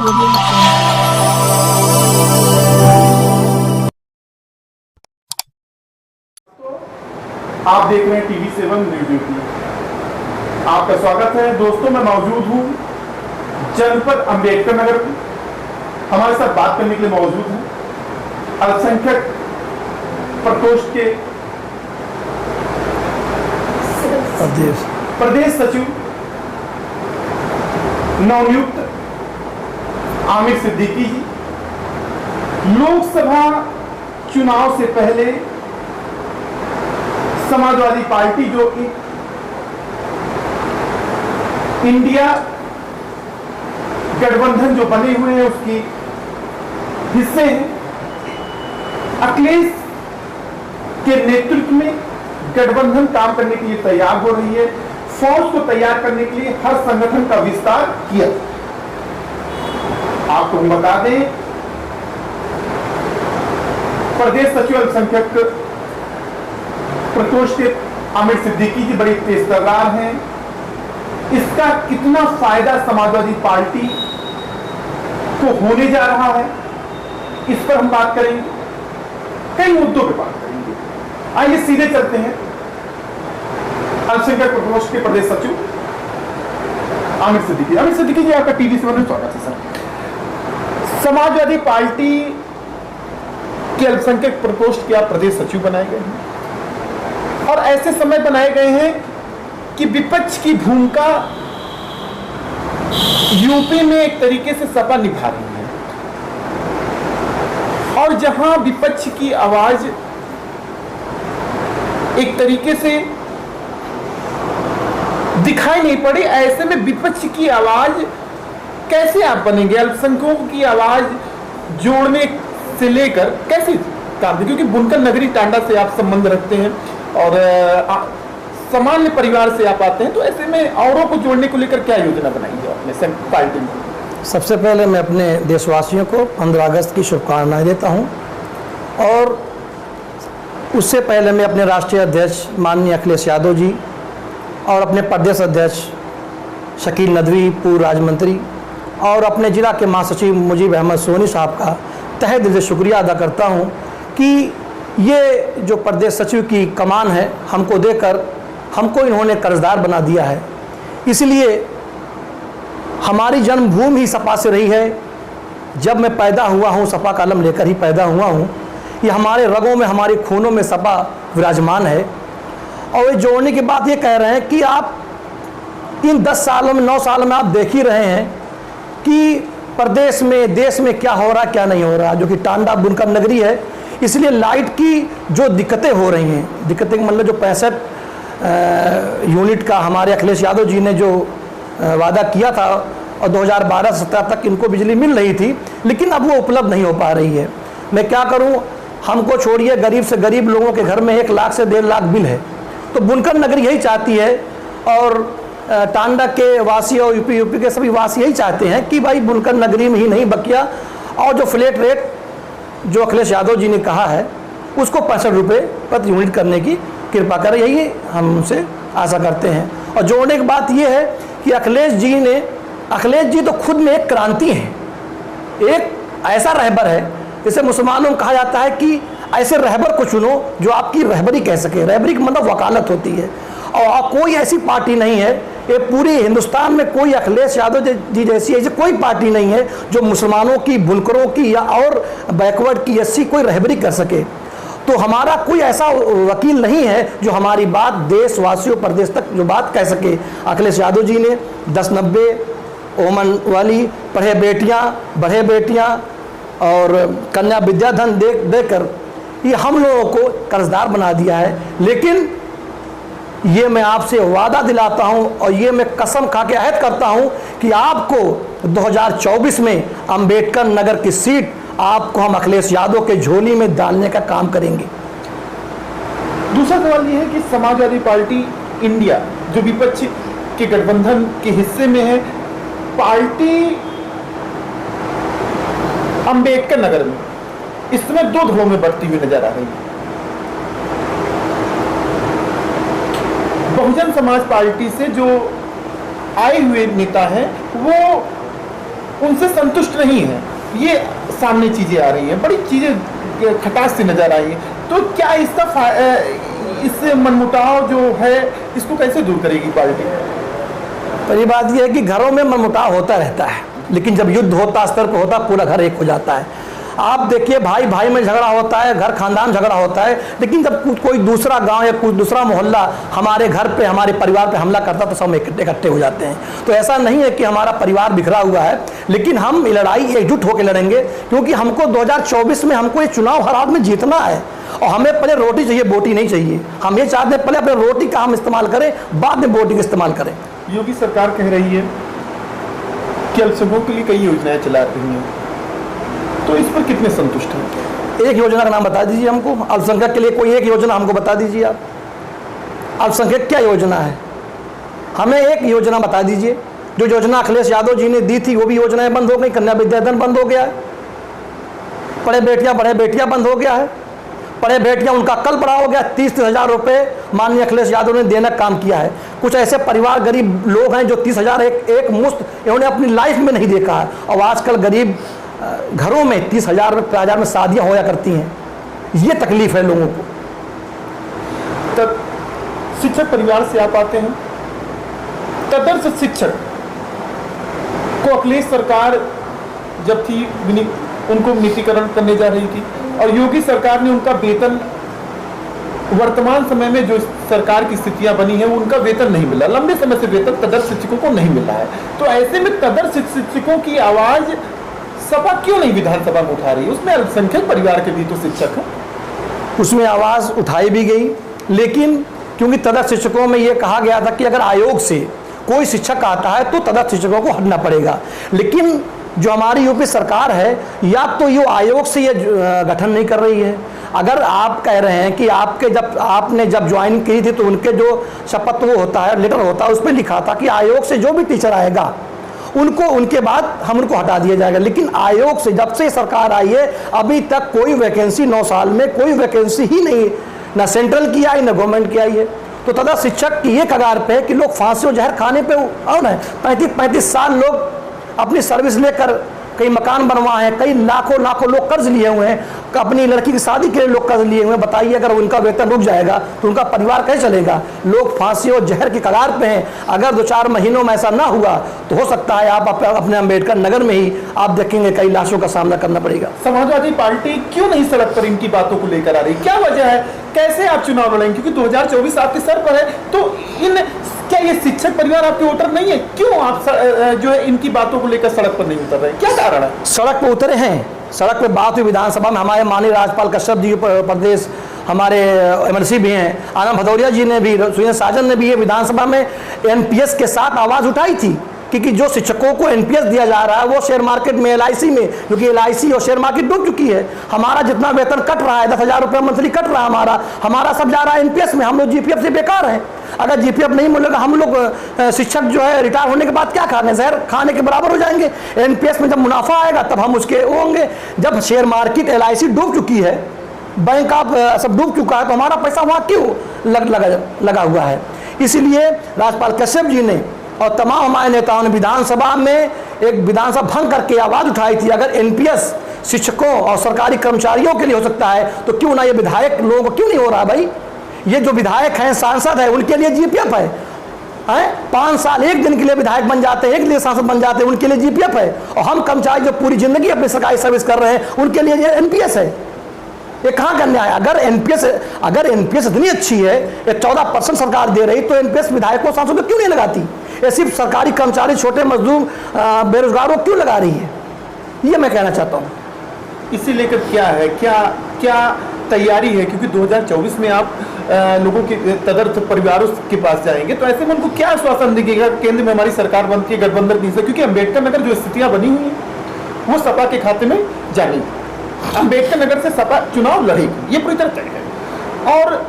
आप देख रहे हैं TV7 न्यूज़ ड्यूटी। आपका स्वागत है दोस्तों। मैं मौजूद हूं जनपद अंबेडकर नगर में। हमारे साथ बात करने के लिए मौजूद हैं अल्पसंख्यक प्रकोष्ठ के प्रदेश सचिव नवनियुक्त आमिर सिद्दीकी जी। लोकसभा चुनाव से पहले समाजवादी पार्टी जो इंडिया गठबंधन जो बने हुए हैं उसकी हिस्से हैं, अखिलेश के नेतृत्व में गठबंधन काम करने के लिए तैयार हो रही है। फौज को तैयार करने के लिए हर संगठन का विस्तार किया। आपको हम बता दें, प्रदेश सचिव अल्पसंख्यक प्रकोष्ठ के आमिर सिद्दीकी जी बड़े तेज तर्रार हैं। इसका कितना फायदा समाजवादी पार्टी को होने जा रहा है, इस पर हम बात करेंगे। कई मुद्दों पर बात करेंगे। आइए सीधे चलते हैं अल्पसंख्यक प्रकोष्ठ के प्रदेश सचिव आमिर सिद्दीकी। आमिर सिद्दीकी जी, आपका TV7 में स्वागत है सर। समाजवादी पार्टी के अल्पसंख्यक प्रकोष्ठ के आप प्रदेश सचिव बनाए गए हैं और ऐसे समय बनाए गए हैं कि विपक्ष की भूमिका यूपी में एक तरीके से सपा निभा रही है और जहां विपक्ष की आवाज एक तरीके से दिखाई नहीं पड़ी, ऐसे में विपक्ष की आवाज कैसे आप बनेंगे? अल्पसंख्यकों की आवाज जोड़ने से लेकर कैसे काम दें? क्योंकि बुनकर नगरी टांडा से आप संबंध रखते हैं और सामान्य परिवार से आप आते हैं, तो ऐसे में औरों को जोड़ने को लेकर क्या योजना बनाएंगे अपने पार्टी में? सबसे पहले मैं अपने देशवासियों को 15 अगस्त की शुभकामनाएं देता हूं और उससे पहले मैं अपने राष्ट्रीय अध्यक्ष माननीय अखिलेश यादव जी और अपने प्रदेश अध्यक्ष शकील नदवी, पूर्व राज्य मंत्री, और अपने ज़िला के महासचिव मुजीब अहमद सोनी साहब का तहे दिल से शुक्रिया अदा करता हूं कि ये जो प्रदेश सचिव की कमान है हमको देकर हमको इन्होंने कर्जदार बना दिया है। इसलिए हमारी जन्मभूमि ही सपा से रही है। जब मैं पैदा हुआ हूँ सपा का कलम लेकर ही पैदा हुआ हूँ। ये हमारे रगों में, हमारे खूनों में सपा विराजमान है। और ये जोड़ने की बात ये कह रहे हैं कि आप इन 10 सालों में, 9 सालों में आप देख ही रहे हैं कि प्रदेश में, देश में क्या हो रहा है क्या नहीं हो रहा। जो कि टांडा बुनकर नगरी है, इसलिए लाइट की जो दिक्कतें हो रही हैं, दिक्कतें मतलब जो 65 यूनिट का हमारे अखिलेश यादव जी ने जो वादा किया था और 2012 से 17 तक इनको बिजली मिल रही थी, लेकिन अब वो उपलब्ध नहीं हो पा रही है। मैं क्या करूं, हमको छोड़िए, गरीब से गरीब लोगों के घर में 1 लाख से 1.5 लाख बिल है। तो बुनकर नगरी यही चाहती है और टांडा के वासी और यूपी के सभी वासी यही चाहते हैं कि भाई बुनकर नगरी में ही नहीं बकिया और जो फ्लैट रेट जो अखिलेश यादव जी ने कहा है उसको 65 रुपये प्रति यूनिट करने की कृपा करें, यही हम उनसे आशा करते हैं। और जोड़ने की बात यह है कि अखिलेश जी तो खुद में एक क्रांति है, एक ऐसा रहबर है, जैसे मुसलमानों में कहा जाता है कि ऐसे रहबर को चुनो जो आपकी रहबरी कह सके। रहबरी का मतलब वकालत होती है और कोई ऐसी पार्टी नहीं है, ये पूरे हिंदुस्तान में कोई अखिलेश यादव जी जैसी ऐसी कोई पार्टी नहीं है जो मुसलमानों की, बुनकरों की या और बैकवर्ड की ऐसी कोई रहबरी कर सके। तो हमारा कोई ऐसा वकील नहीं है जो हमारी बात देशवासियों प्रदेश तक जो बात कह सके। अखिलेश यादव जी ने 10-90 ओमन वाली पढ़े बेटियां, बढ़े बेटियां और कन्या विद्याधन देकर ये हम लोगों को कर्जदार बना दिया है। लेकिन ये मैं आपसे वादा दिलाता हूं और ये मैं कसम खा के अहद करता हूं कि आपको 2024 में अंबेडकर नगर की सीट आपको हम अखिलेश यादव के झोली में डालने का काम करेंगे। दूसरा सवाल यह है कि समाजवादी पार्टी इंडिया जो विपक्ष के गठबंधन के हिस्से में है, पार्टी अंबेडकर नगर में इस समय 2 धड़ों में बढ़ती हुई नजर आ रही है। बहुजन समाज पार्टी से जो आए हुए नेता हैं वो उनसे संतुष्ट नहीं है, ये सामने चीजें आ रही हैं, बड़ी चीजें खटास सी नजर आई है। तो क्या इसका इस मनमुटाव जो है इसको कैसे दूर करेगी पार्टी? पहली बात यह है कि घरों में मनमुटाव होता रहता है, लेकिन जब युद्ध होता स्तर पर होता पूरा घर एक हो जाता है। आप देखिए भाई भाई में झगड़ा होता है, घर खानदान झगड़ा होता है, लेकिन जब कोई दूसरा गांव या कोई दूसरा मोहल्ला हमारे घर पे हमारे परिवार पे हमला करता तो सब इकट्ठे हो जाते हैं। तो ऐसा नहीं है कि हमारा परिवार बिखरा हुआ है, लेकिन हम लड़ाई एकजुट होकर लड़ेंगे, क्योंकि हमको 2024 में हमको ये चुनाव हर हाथ में जीतना है। और हमें पहले रोटी चाहिए, बोटी नहीं चाहिए। हम ये चाहते हैं पहले अपने रोटी का हम इस्तेमाल करें, बाद में बोटी का इस्तेमाल करें। योगी सरकार कह रही है कि अल्पसंख्यकों के लिए कई योजनाएं चला रही हैं, तो इस पर कितने संतुष्ट हैं? एक योजना का नाम बता दीजिए हमको, अल्पसंख्यक के लिए कोई एक योजना हमको बता दीजिए। आप अल्पसंख्यक क्या योजना है, हमें एक योजना बता दीजिए। जो योजना अखिलेश यादव जी ने दी थी वो भी योजनाएं बंद हो गई, कन्या विद्याधन बंद हो गया है, पढ़े बेटियां बंद हो गया है। पढ़े बेटियां उनका कल पड़ा हो गया। 30,000 रुपये माननीय अखिलेश यादव ने देने का काम किया है। कुछ ऐसे परिवार गरीब लोग हैं जो 30,000 एक मुश्त इन्होंने अपनी लाइफ में नहीं देखा है। और आजकल गरीब घरों में 30,000 में शादियां होया करती हैं, ये तकलीफ है लोगों को। तब शिक्षक परिवार से आप आते हैं, तदर्श शिक्षक को अखिलेश सरकार जब थी उनको निजीकरण करने जा रही थी, और योगी सरकार ने उनका वेतन, वर्तमान समय में जो सरकार की स्थितियां बनी है उनका वेतन नहीं मिला, लंबे समय से वेतन तदर्श शिक्षकों को नहीं मिला है। तो ऐसे में तदर्श शिक्षकों की आवाज सपा क्यों नहीं विधानसभा में उठा रही है? उसमें अल्पसंख्यक परिवार के भी तो शिक्षक हैं। उसमें आवाज उठाई भी गई, लेकिन क्योंकि तदर्श शिक्षकों में यह कहा गया था कि अगर आयोग से कोई शिक्षक आता है तो तदर्श शिक्षकों को हटना पड़ेगा। लेकिन जो हमारी यूपी सरकार है, या तो ये आयोग से ये गठन नहीं कर रही है। अगर आप कह रहे हैं कि आपने जब ज्वाइन की थी तो उनके जो शपथ वो होता है, लेटर होता है, उस पर लिखा था कि आयोग से जो भी टीचर आएगा उनको उनके बाद हम उनको हटा दिया जाएगा। लेकिन आयोग से जब से सरकार आई है अभी तक कोई वैकेंसी, 9 साल में कोई वैकेंसी ही नहीं, ना सेंट्रल की आई ना गवर्नमेंट की आई है। तो तथा शिक्षक की ये कगार पे है कि लोग फांसी और जहर खाने पे और है। 35 साल लोग अपनी सर्विस लेकर कई मकान बनवाए हैं, कई लाखों लोग कर्ज लिए हुए हैं, अपनी लड़की की शादी के लिए लोग कर्ज लिए हुए हैं। बताइए अगर उनका वेतन रुक जाएगा तो उनका परिवार कैसे चलेगा? लोग फांसी और जहर की कगार पे हैं। अगर 2-4 महीनों में ऐसा ना हुआ तो हो सकता है आप अपने अम्बेडकर नगर में ही आप देखेंगे कई लाशों का सामना करना पड़ेगा। समाजवादी पार्टी क्यों नहीं सड़क पर इनकी बातों को लेकर आ रही? क्या वजह है? कैसे आप चुनाव लड़ेंगे? क्योंकि 2024 आपके सर पर है, तो क्या ये शिक्षक परिवार आपके वोटर नहीं है? क्यों आप जो है इनकी बातों को लेकर सड़क पर नहीं उतर रहे? क्या कारण है? सड़क पर उतरे हैं, सड़क पे बात हुई विधानसभा में। हमारे माननीय राज्यपाल कश्यप जी प्रदेश हमारे एमएलसी भी हैं, आनंद भदौरिया जी ने भी, सुरेंद्र साजन ने भी ये विधानसभा में एनपीएस के साथ आवाज़ उठाई थी कि जो शिक्षकों को एनपीएस दिया जा रहा है वो शेयर मार्केट में, एलआईसी में, क्योंकि एलआईसी और शेयर मार्केट डूब चुकी है। हमारा जितना वेतन कट रहा है, 10,000 रुपये मंथली कट रहा है, हमारा सब जा रहा है एनपीएस में। हम लोग जीपीएफ से बेकार हैं। अगर जीपीएफ नहीं मिलेगा हम लोग शिक्षक जो है रिटायर होने के बाद क्या खाने, जहर खाने के बराबर हो जाएंगे। एनपीएस में जब मुनाफा आएगा तब हम उसके होंगे। जब शेयर मार्केट, एलआईसी डूब चुकी है, बैंक आप सब डूब चुका है, तो हमारा पैसा वहाँ क्यों लगा हुआ है? इसीलिए राज्यपाल कश्यप जी ने और तमाम हमारे नेताओं ने विधानसभा में एक विधानसभा भंग करके आवाज़ उठाई थी। अगर एनपीएस शिक्षकों और सरकारी कर्मचारियों के लिए हो सकता है तो क्यों ना ये विधायक लोगों को क्यों नहीं हो रहा भाई? ये जो विधायक हैं, सांसद है, उनके लिए जीपीएफ है। 5 साल 1 दिन के लिए विधायक बन जाते हैं, 1 दिन सांसद बन जाते हैं, उनके लिए जीपीएफ है। और हम कर्मचारी जो पूरी जिंदगी अपनी सरकारी सर्विस कर रहे हैं उनके लिए एनपीएस है। ये कहाँ का न्याय? अगर एनपीएस इतनी अच्छी है, ये 14% सरकार दे रही, तो एनपीएस विधायकों सांसदों क्यों नहीं लगाती? ये सिर्फ सरकारी कर्मचारी, छोटे मजदूर, बेरोजगारों क्यों लगा रही है? ये मैं कहना चाहता हूँ। इसी लेकर क्या है, क्या तैयारी है? क्योंकि 2024 में आप लोगों के तदर्थ परिवारों के पास जाएंगे, तो ऐसे में उनको क्या आश्वासन देंगे? केंद्र में हमारी सरकार बनती है गठबंधन की से, क्योंकि अम्बेडकर नगर जो स्थितियां बनी हुई हैं वो सपा के खाते में जाएगी। अम्बेडकर नगर से सपा चुनाव लड़ेगी, ये पूरी तरह तय है। और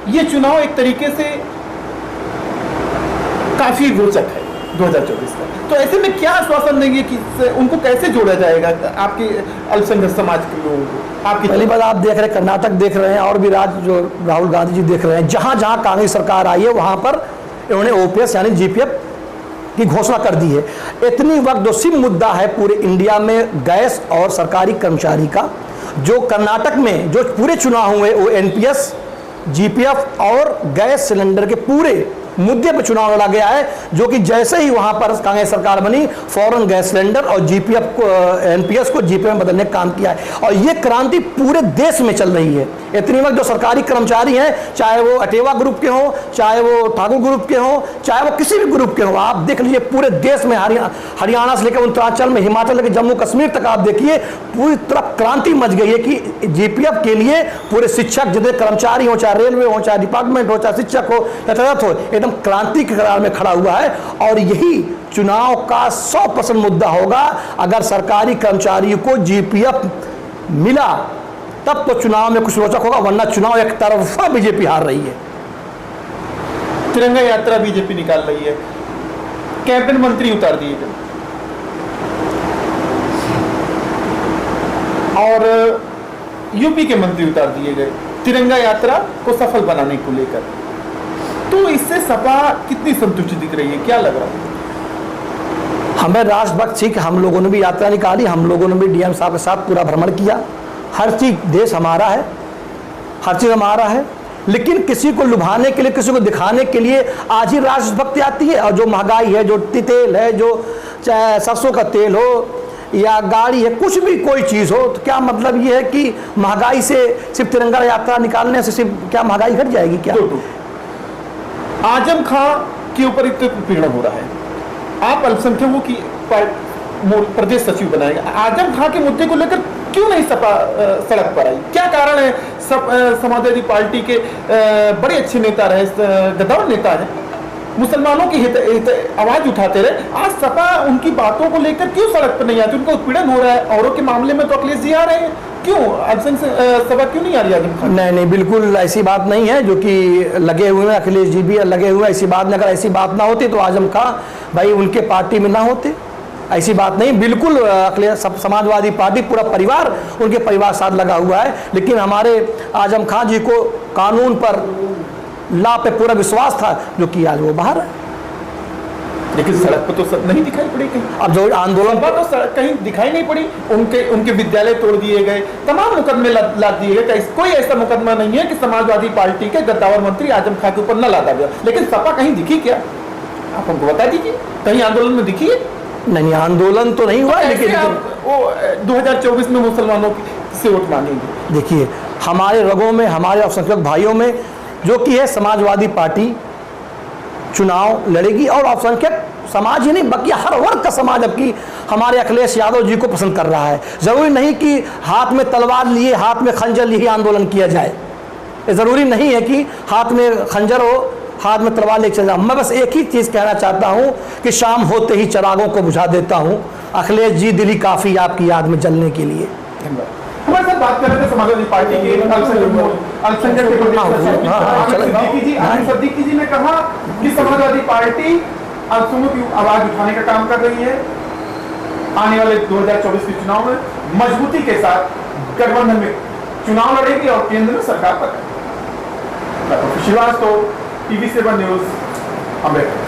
ये चुनाव एक तरीके से काफी रोचक है 2024 का। तो ऐसे में क्या आश्वासन देंगे कि उनको कैसे जोड़ा जाएगा आपके अल्पसंख्यक समाज के लोगों को? आपकी पहली बात, आप देख रहे हैं कर्नाटक देख रहे हैं, और भी राज्य जो राहुल गांधी जी देख रहे हैं, जहां जहां कांग्रेस सरकार आई है वहां पर इन्होंने ओपीएस यानी जीपीएफ की घोषणा कर दी है। इतनी वक्त जो सिम मुद्दा है पूरे इंडिया में गैस और सरकारी कर्मचारी का, जो कर्नाटक में जो पूरे चुनाव हुए वो एनपीएस, जीपीएफ और गैस सिलेंडर के पूरे मुद्दे पर चुनाव लड़ा गया है, जो कि जैसे ही वहां पर कांग्रेस सरकार बनी फौरन गैस सिलेंडर और जीपीएफ को, एनपीएस को जीपीएफ में बदलने का काम किया है। और ये क्रांति पूरे देश में चल रही है। इतनी वक्त जो सरकारी कर्मचारी हैं, चाहे वो अटेवा ग्रुप के हों, चाहे वो ठाकुर ग्रुप के हों, चाहे वो किसी भी ग्रुप के हों, आप देख लीजिए पूरे देश में हरियाणा से लेकर उत्तरांचल में, हिमाचल लेकर जम्मू कश्मीर तक आप देखिए पूरी तरफ क्रांति मच गई है कि जीपीएफ के लिए पूरे शिक्षक जितने कर्मचारी हो, चाहे रेलवे हो, चाहे डिपार्टमेंट हो, चाहे शिक्षक हो, यातायात हो, एकदम क्रांति के कगार में खड़ा हुआ है। और यही चुनाव का 100% मुद्दा होगा। अगर सरकारी कर्मचारियों को जीपीएफ मिला तब तो चुनाव में कुछ रोचक होगा, वरना चुनाव एक तरफा बीजेपी हार रही है। तिरंगा यात्रा बीजेपी निकाल रही है, कैबिनेट मंत्री उतार दिए गए और यूपी के मंत्री उतार दिए गए तिरंगा यात्रा को सफल बनाने को लेकर। तो इससे सपा कितनी संतुष्टि दिख रही है, क्या लग रहा है? हमें राष्ट्रभक्त सिख, हम लोगों ने भी यात्रा निकाली, हम लोगों ने भी डीएम साहब के साथ पूरा भ्रमण किया। हर चीज देश हमारा है, हर चीज हमारा है, लेकिन किसी को लुभाने के लिए, किसी को दिखाने के लिए आज ही राष्ट्रभक्ति आती है। और जो महंगाई है, जो तेल है, जो चाहे सरसों का तेल हो या गाड़ी है, कुछ भी कोई चीज हो, तो क्या मतलब ये है कि महंगाई से सिर्फ तिरंगा यात्रा निकालने से सिर्फ क्या महंगाई घट जाएगी क्या? आजम खां के ऊपर इतना उत्पीड़न हो रहा है, आप अल्पसंख्यकों की प्रदेश सचिव बनाएंगे, आजम खां के मुद्दे को लेकर क्यों नहीं सपा सड़क पर आई? क्या कारण है? समाजवादी पार्टी के बड़े अच्छे नेता रहे, गद्दार नेता है, मुसलमानों की आवाज उठाते रहे, आज सपा उनकी बातों को लेकर क्यों सड़क पर नहीं आती? उनका उत्पीड़न हो रहा है, औरों के मामले में तो अखिलेश जी आ रहे हैं, क्यों सभा क्यों नहीं आ रही आजम खान? नहीं, बिल्कुल ऐसी बात नहीं है, जो कि लगे हुए हैं, अखिलेश जी भी लगे हुए हैं, ऐसी बात नहीं। अगर ऐसी बात ना होती तो आजम खां भाई उनके पार्टी में ना होते, ऐसी बात नहीं। बिल्कुल अखिलेश समाजवादी पार्टी पूरा परिवार उनके परिवार साथ लगा हुआ है, लेकिन हमारे आजम खां जी को कानून पर, लॉ पे पूरा विश्वास था, जो कि आज वो बाहर है। लेकिन सड़क पर तो सब नहीं दिखाई पड़ी कहीं। अब जो आंदोलन पर तो कहीं दिखाई नहीं पड़ी। उनके विद्यालय तोड़ दिए गए, तमाम मुकदमे लाद दिए गए। कोई ऐसा मुकदमा नहीं है कि समाजवादी पार्टी के गद्दावर मंत्री आजम खां के ऊपर न लादा गया। लेकिन सपा कहीं दिखी क्या? आप हमको बता दीजिए, कहीं आंदोलन में दिखी है? नहीं, आंदोलन तो नहीं हुआ, लेकिन वो 2024 में मुसलमानों से वोट मांगेंगे। देखिए, हमारे रगों में, हमारे अल्पसंख्यक भाइयों में जो कि है समाजवादी पार्टी चुनाव लड़ेगी, और अल्पसंख्यक समाज ही नहीं बल्कि हर वर्ग का समाज अब की हमारे अखिलेश यादव जी को पसंद कर रहा है। जरूरी नहीं कि हाथ में तलवार लिए, हाथ में खंजर लिए आंदोलन किया जाए, जरूरी नहीं है कि हाथ में खंजर हो, हाथ में तलवार लेकर चल जाऊं। मैं बस एक ही चीज कहना चाहता हूं कि शाम होते ही चिरागों को बुझा देता हूं। अखिलेश जी, दिली काफी आपकी याद में जलने के लिए। हमारे साथ बात कर रहे थे समाजवादी पार्टी के अल्पसंख्यक के सिद्दीकी जी ने कहा कि समाजवादी पार्टी अल्पसंख्यकों की आवाज उठाने का काम कर रही है। आने वाले 2024 के चुनाव में मजबूती के साथ गठबंधन में चुनाव लड़ेगी और केंद्र में सरकार पर। Srivastava, TV7 news, Ambedkar.